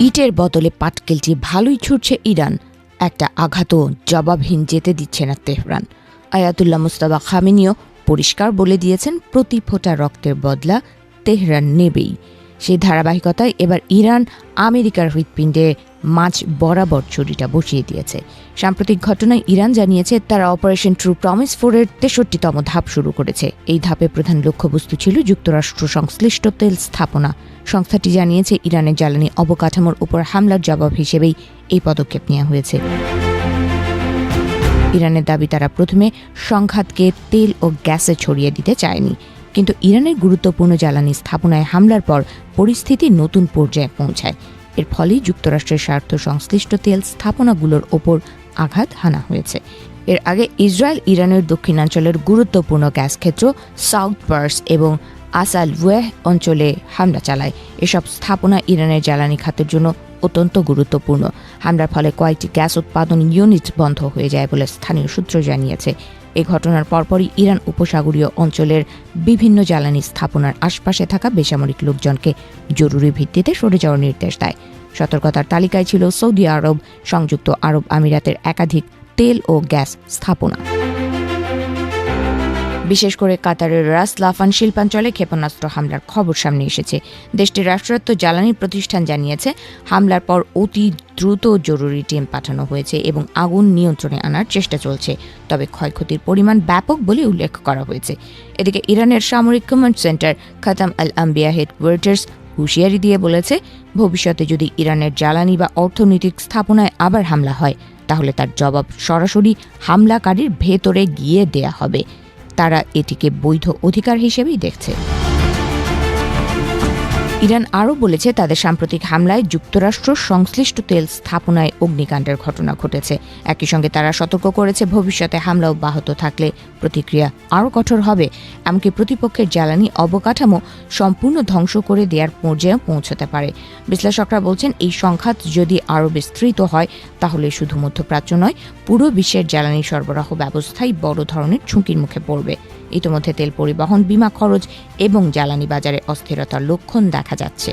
ইটের বদলে পাটকেলটি ভালোই ছুটছে ইরান, একটা আঘাতও জবাবহীন যেতে দিচ্ছে না তেহরান। আয়াতুল্লাহ মুজতবা খামেনিও পরিষ্কার বলে দিয়েছেন, প্রতি ফোঁটা রক্তের বদলা তেহরান নেবেই। সেই ধারাবাহিকতায় এবার ইরান আমেরিকার হৃৎপিণ্ডে মাঝ বরাবর ছুরিটা বসিয়ে দিয়েছে। সাম্প্রতিক ঘটনায় ইরান জানিয়েছে তারা অপারেশন ট্রু প্রমিস 4-এর 63তম ধাপ শুরু করেছে। এই ধাপে প্রধান লক্ষ্যবস্তু ছিল যুক্তরাষ্ট্র সংশ্লিষ্ট তেল স্থাপনা। সংস্থাটি জানিয়েছে ইরানের জ্বালানি অবকাঠামোর উপর হামলার জবাব হিসেবেই এই পদক্ষেপ নেওয়া হয়েছে। ইরানের দাবি, তারা প্রথমে সংঘাতকে তেল ও গ্যাসে ছড়িয়ে দিতে চায়নি, কিন্তু ইরানের গুরুত্বপূর্ণ জ্বালানি স্থাপনায় হামলার পর পরিস্থিতি নতুন পর্যায়ে পৌঁছায়। এর ফলে যুক্তরাষ্ট্রের স্বার্থ সংশ্লিষ্ট তেল স্থাপনাগুলোর ওপর আঘাত হানা হয়েছে। এর আগে ইসরায়েল ইরানের দক্ষিণাঞ্চলের গুরুত্বপূর্ণ গ্যাস ক্ষেত্র সাউথ পার্স এবং আসালওয়েহ অঞ্চলে হামলা চালায়। এসব স্থাপনা ইরানের জ্বালানি খাতের জন্য অত্যন্ত গুরুত্বপূর্ণ। হামলার ফলে কয়েকটি গ্যাস উৎপাদন ইউনিট বন্ধ হয়ে যায় বলে স্থানীয় সূত্র জানিয়েছে। এই ঘটনার পরপরই ইরান উপসাগরীয় অঞ্চলের বিভিন্ন জ্বালানি স্থাপনার আশপাশে থাকা বেসামরিক লোকজনকে জরুরি ভিত্তিতে সরে যাওয়ার নির্দেশ দেয়। সতর্কতার তালিকায় ছিল সৌদি আরব, সংযুক্ত আরব আমিরাতের একাধিক তেল ও গ্যাস স্থাপনা। বিশেষ করে কাতারের রাস লাফান শিল্পাঞ্চলে ক্ষেপণাস্ত্র হামলার খবর সামনে এসেছে। দেশটির রাষ্ট্রায়ত্ত জ্বালানি প্রতিষ্ঠান জানিয়েছে, হামলার পর অতি দ্রুত জরুরি টিম পাঠানো হয়েছে এবং আগুন নিয়ন্ত্রণে আনার চেষ্টা চলছে, তবে ক্ষয়ক্ষতির পরিমাণ ব্যাপক বলে উল্লেখ করা হয়েছে। এদিকে ইরানের সামরিক কমান্ড সেন্টার খাতাম আল আম্বিয়া হেডকোয়ার্টার্স হুঁশিয়ারি দিয়ে বলেছে, ভবিষ্যতে যদি ইরানের জ্বালানি বা অর্থনৈতিক স্থাপনায় আবার হামলা হয়, তাহলে তার জবাব সরাসরি হামলাকারীর ভেতরে গিয়ে দেয়া হবে। তারা এটিকে বৈধ অধিকার হিসেবেই দেখছে। ইরান আরও বলেছে, তাদের সাম্প্রতিক হামলায় যুক্তরাষ্ট্র সংশ্লিষ্ট তেল স্থাপনায় অগ্নিকাণ্ডের ঘটনা ঘটেছে। একই সঙ্গে তারা সতর্ক করেছে, ভবিষ্যতে হামলা অব্যাহত থাকলে প্রতিক্রিয়া আরও কঠোর হবে। এমনকি প্রতিপক্ষের জ্বালানি অবকাঠামো সম্পূর্ণ ধ্বংস করে দেওয়ার পর্যায়ে পৌঁছতে পারে। বিশ্লেষকরা বলছেন, এই সংঘাত যদি আরও বিস্তৃত হয়, তাহলে শুধু মধ্যপ্রাচ্য নয়, পুরো বিশ্বের জ্বালানি সরবরাহ ব্যবস্থাই বড় ধরনের ঝুঁকির মুখে পড়বে। ইতিমধ্যে তেল পরিবহন, বীমা খরচ এবং জ্বালানি বাজারে অস্থিরতার লক্ষণ দেখা যাচ্ছে।